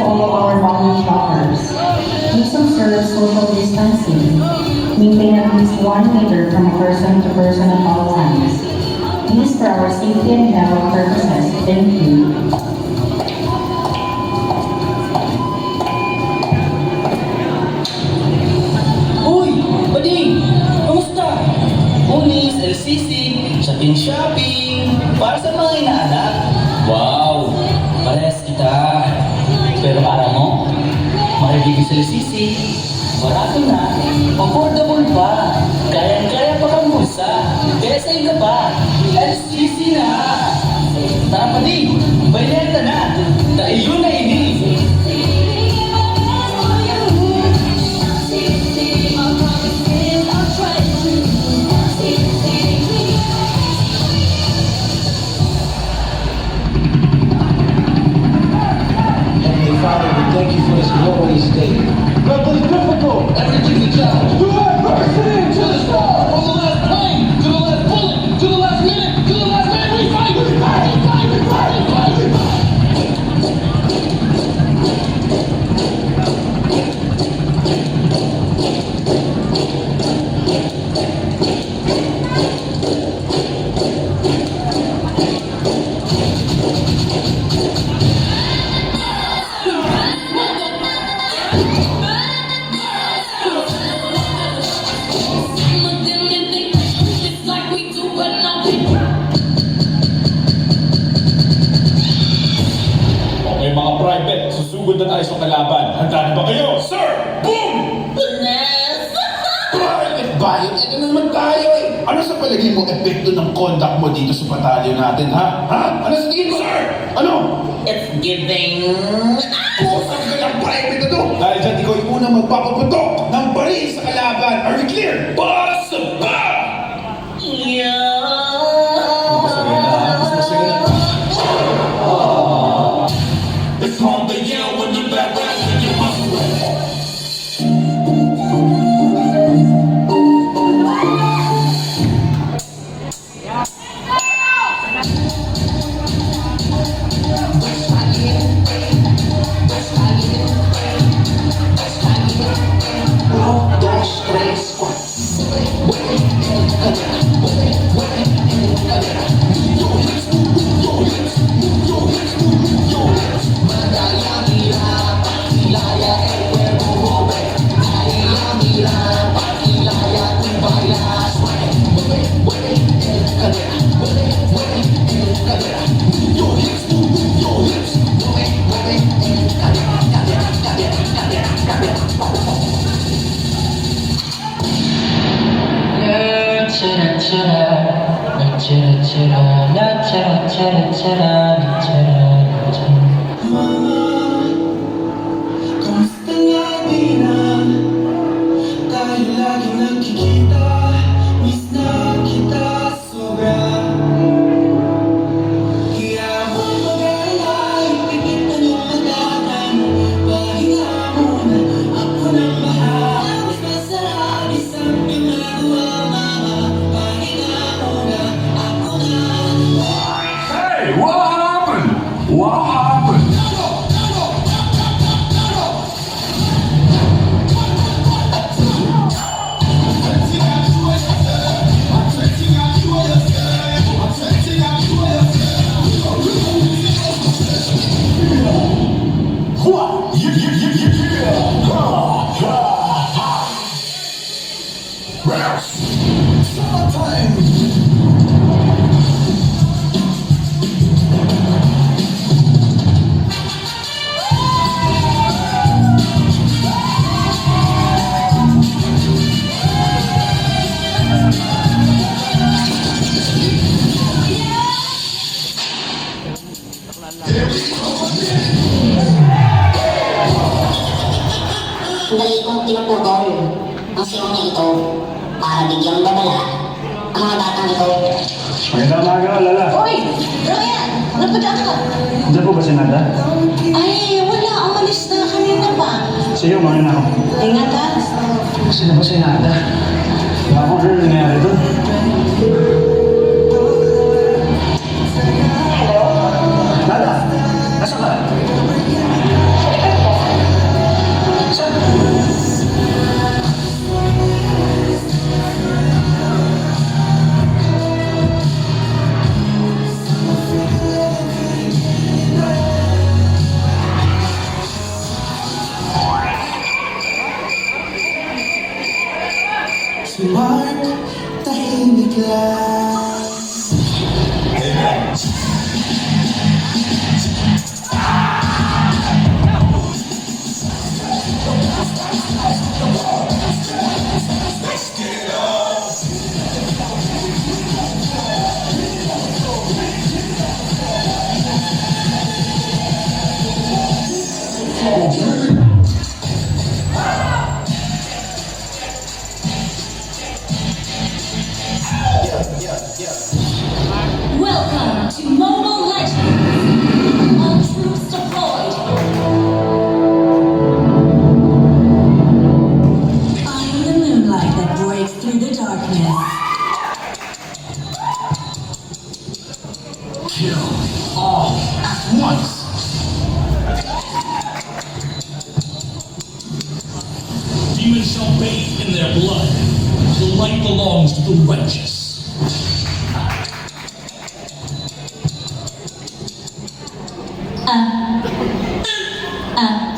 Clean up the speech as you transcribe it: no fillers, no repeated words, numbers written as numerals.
all of our volume shoppers. Please observe social distancing. Maintain at least 1 meter from person to person at all times. This for our safety and health purposes. Thank you. Uy! Bading! Kamusta? Pulis, LCC, shopping, para sa mga inaanak. Wow! Parehas kita. Pero para mo, makibigay sa LCC, barato na, affordable pa, kayang-kaya pa kang bulsa, kaya sa iba pa, LCC na! Tara Bading! Baylenta na! Tayo na ini! Father, we thank you for this glorious day. God is difficult. Everything's a challenge. To adversity, to the stars. From the last plane, to the last bullet, to the last minute, to the last man, we fight! We fight, we fight, we fight, we fight, we fight. Okay mga private, susugod na tayo sa kalaban. Handa na ba kayo? Sir! Boom! Private bayot, ito na naman tayo eh. Ano sa palagay mo epekto ng conduct mo dito sa batalyon natin, ha? Ha? Ano sa tingin mo? Sir! Ano? It's giving... Kusang ka lang private na to. Dahil dyan, ikaw yung unang magpapaputok ng baril sa kalaban. Are we clear? Para sa ba! It's on the yell when the bad rap in your muscle. Kamusta nga di na tayo lagi nagkikita? Miss na kita sobra. Kaya kung mag-alala, ipikit na nung magatan. Pahinga muna, ako nang bahala. Mas masarap isang ginagawa, mama. Pahinga muna, ako na. Hey! What happened? What happened? What? Sandali kong tinutugol ang siyong na ito para bigyang babala ang mga batang ito. Magandang umaga, Lala. Hoy! Ryan! Napadaan ka? Diyan po ba si Nada? Ay, wala. Umalis na kanina pa. Sige, umaga na ako. Ingat ha? Sino ba si Nada? Wala akong ano nangyayari doon. Nada! Nasa ka? too righteous. Ah.